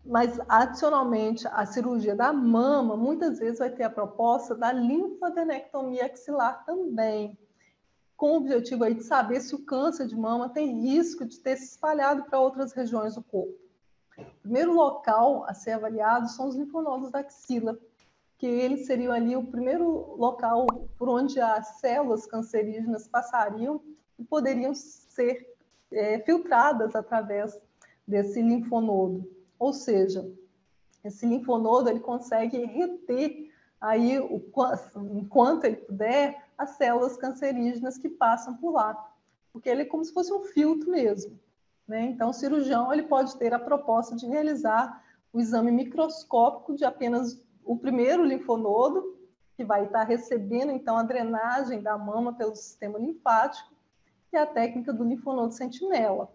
Mas, adicionalmente, a cirurgia da mama, muitas vezes vai ter a proposta da linfadenectomia axilar também, com o objetivo aí de saber se o câncer de mama tem risco de ter se espalhado para outras regiões do corpo. O primeiro local a ser avaliado são os linfonodos da axila, que eles seriam ali o primeiro local por onde as células cancerígenas passariam e poderiam ser filtradas através desse linfonodo. Ou seja, esse linfonodo ele consegue reter aí, enquanto ele puder, as células cancerígenas que passam por lá, porque ele é como se fosse um filtro mesmo, né? Então, o cirurgião ele pode ter a proposta de realizar o exame microscópico de apenas o primeiro linfonodo, que vai estar recebendo, então, a drenagem da mama pelo sistema linfático, e a técnica do linfonodo sentinela.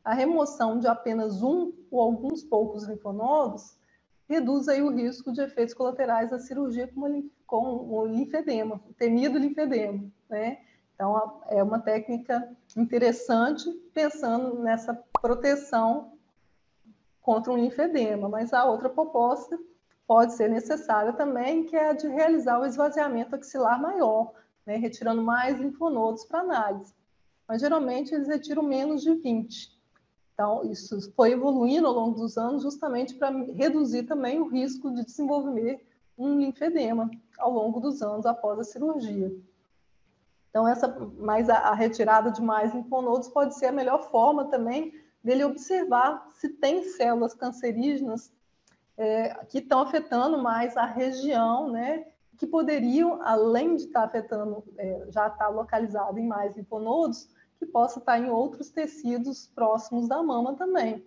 A remoção de apenas um ou alguns poucos linfonodos reduz aí o risco de efeitos colaterais da cirurgia com o linfedema, o temido linfedema, né? Então, é uma técnica interessante pensando nessa proteção contra um linfedema, mas a outra proposta pode ser necessária também, que é a de realizar o esvaziamento axilar maior, né? Retirando mais linfonodos para análise. Mas, geralmente, eles retiram menos de 20. Então, isso foi evoluindo ao longo dos anos justamente para reduzir também o risco de desenvolver um linfedema ao longo dos anos após a cirurgia. Então, mas a retirada de mais linfonodos pode ser a melhor forma também dele observar se tem células cancerígenas que estão afetando mais a região, né? Que poderiam, além de estar afetando, já estar localizado em mais linfonodos, que possa estar em outros tecidos próximos da mama também.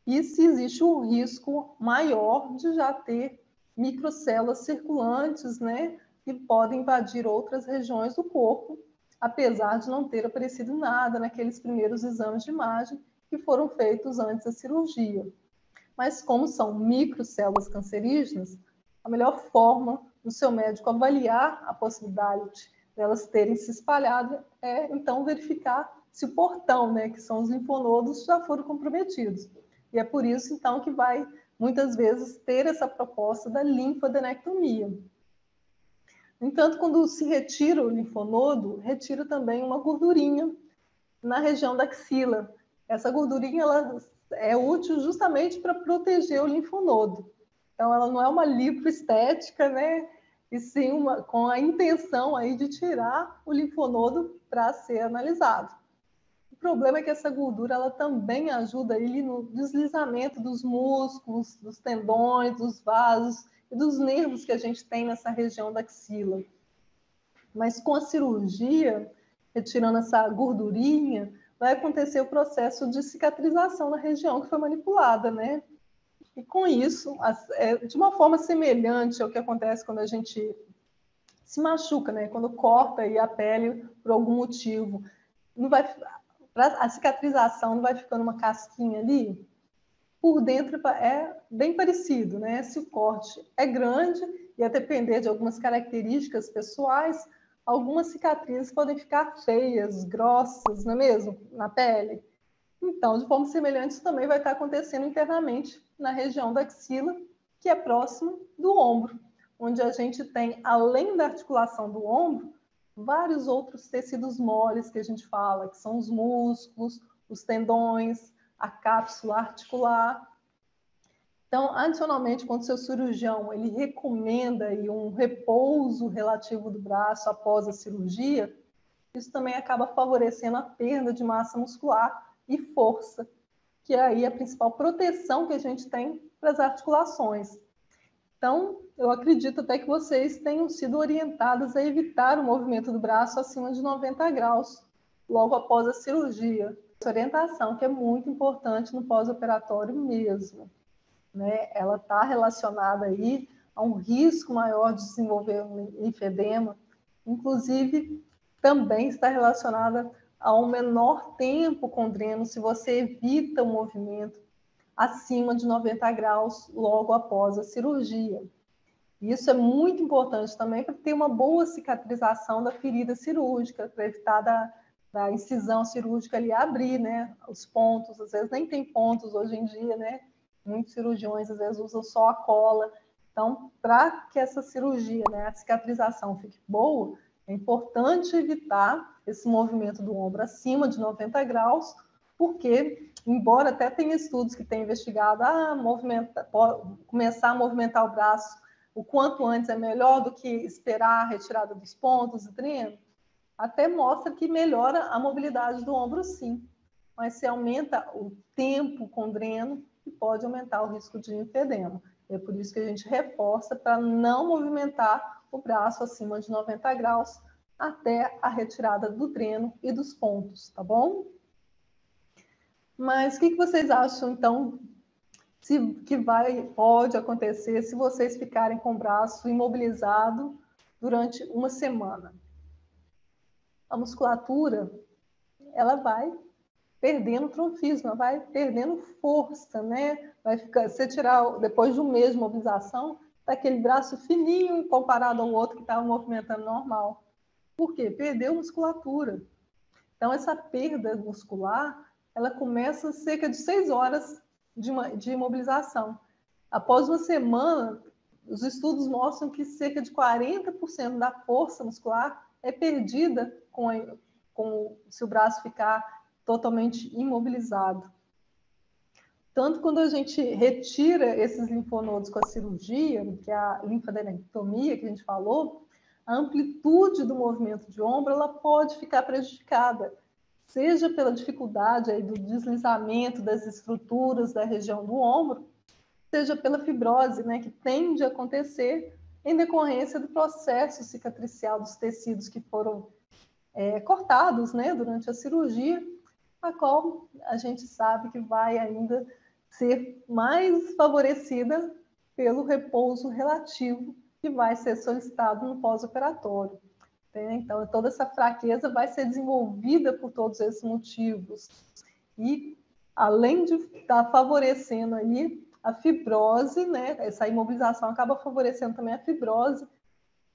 E se existe um risco maior de já ter microcélulas circulantes, né, que podem invadir outras regiões do corpo, apesar de não ter aparecido nada naqueles primeiros exames de imagem que foram feitos antes da cirurgia. Mas como são microcélulas cancerígenas, a melhor forma do seu médico avaliar a possibilidade delas terem se espalhado é, então, verificar se o portão, né, que são os linfonodos, já foram comprometidos. E é por isso, então, que vai, muitas vezes, ter essa proposta da linfadenectomia. No entanto, quando se retira o linfonodo, retira também uma gordurinha na região da axila. Essa gordurinha ela é útil justamente para proteger o linfonodo. Então, ela não é uma lipoestética, né? E sim com a intenção aí de tirar o linfonodo para ser analisado. O problema é que essa gordura ela também ajuda ele no deslizamento dos músculos, dos tendões, dos vasos e dos nervos que a gente tem nessa região da axila. Mas com a cirurgia, retirando essa gordurinha, vai acontecer o processo de cicatrização na região que foi manipulada, né? E com isso, de uma forma semelhante ao que acontece quando a gente se machuca, né? Quando corta aí a pele por algum motivo, não vai, a cicatrização não vai ficando uma casquinha ali. Por dentro é bem parecido, né? Se o corte é grande e a depender de algumas características pessoais, algumas cicatrizes podem ficar feias, grossas, não é mesmo? Na pele. Então, de forma semelhante, isso também vai estar acontecendo internamente na região da axila, que é próximo do ombro, onde a gente tem, além da articulação do ombro, vários outros tecidos moles que a gente fala, que são os músculos, os tendões, a cápsula articular. Então, adicionalmente, quando o seu cirurgião ele recomenda aí um repouso relativo do braço após a cirurgia, isso também acaba favorecendo a perda de massa muscular e força, que é aí a principal proteção que a gente tem para as articulações. Então, eu acredito até que vocês tenham sido orientadas a evitar o movimento do braço acima de 90 graus logo após a cirurgia. Essa orientação que é muito importante no pós-operatório mesmo, né? Ela está relacionada aí a um risco maior de desenvolver um linfedema, inclusive também está relacionada a um menor tempo com dreno se você evita o movimento acima de 90 graus logo após a cirurgia. Isso é muito importante também para ter uma boa cicatrização da ferida cirúrgica, para evitar da incisão cirúrgica ali abrir, né, os pontos. Às vezes nem tem pontos hoje em dia, né, muitos cirurgiões às vezes usam só a cola. Então, para que essa cirurgia, né, a cicatrização fique boa, é importante evitar esse movimento do ombro acima de 90 graus, porque, embora até tenha estudos que tenham investigado, começar a movimentar o braço o quanto antes é melhor do que esperar a retirada dos pontos e dreno, até mostra que melhora a mobilidade do ombro, sim. Mas se aumenta o tempo com dreno, pode aumentar o risco de linfedema. É por isso que a gente reforça para não movimentar o braço acima de 90 graus até a retirada do dreno e dos pontos, tá bom? Mas o que vocês acham, então, que pode acontecer se vocês ficarem com o braço imobilizado durante uma semana? A musculatura, ela vai perdendo trofismo, vai perdendo força, né? Vai ficar, você tirar, depois de um mês de mobilização, daquele braço fininho comparado ao outro que estava movimentando normal. Por quê? Perdeu musculatura. Então, essa perda muscular, ela começa cerca de 6 horas de imobilização. Após uma semana, os estudos mostram que cerca de 40% da força muscular é perdida se o braço ficar totalmente imobilizado. Tanto quando a gente retira esses linfonodos com a cirurgia, que é a linfadenectomia que a gente falou, a amplitude do movimento de ombro ela pode ficar prejudicada, seja pela dificuldade aí do deslizamento das estruturas da região do ombro, seja pela fibrose, né, que tende a acontecer em decorrência do processo cicatricial dos tecidos que foram cortados, né, durante a cirurgia, a qual a gente sabe que vai ainda ser mais favorecida pelo repouso relativo que vai ser solicitado no pós-operatório. Então, toda essa fraqueza vai ser desenvolvida por todos esses motivos. E, além de estar favorecendo aí a fibrose, né, essa imobilização acaba favorecendo também a fibrose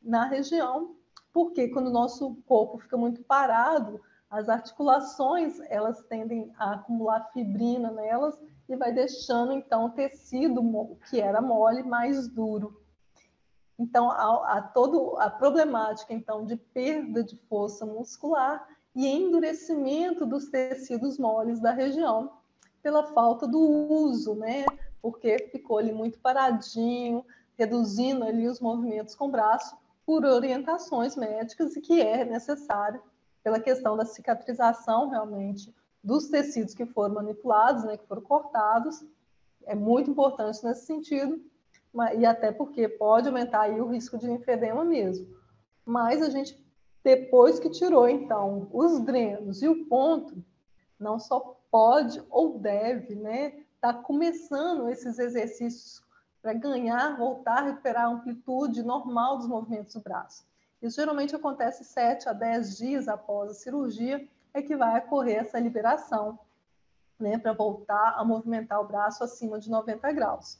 na região, porque quando o nosso corpo fica muito parado, as articulações, elas tendem a acumular fibrina nelas e vai deixando, então, o tecido que era mole mais duro. Então, toda a problemática, então, de perda de força muscular e endurecimento dos tecidos moles da região pela falta do uso, né? Porque ficou ali muito paradinho, reduzindo ali os movimentos com o braço por orientações médicas e que é necessário pela questão da cicatrização realmente dos tecidos que foram manipulados, né, que foram cortados. É muito importante nesse sentido, e até porque pode aumentar aí o risco de linfedema mesmo. Mas a gente, depois que tirou, então, os drenos e o ponto, não só pode ou deve, né, tá começando esses exercícios para ganhar, voltar a recuperar a amplitude normal dos movimentos do braço. Isso geralmente acontece 7 a 10 dias após a cirurgia, é que vai ocorrer essa liberação, né, para voltar a movimentar o braço acima de 90 graus.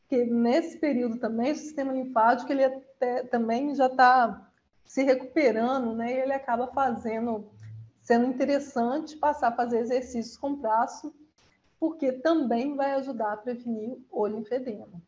Porque nesse período também o sistema linfático ele também já está se recuperando, né? E ele acaba sendo interessante passar a fazer exercícios com o braço, porque também vai ajudar a prevenir o linfedema.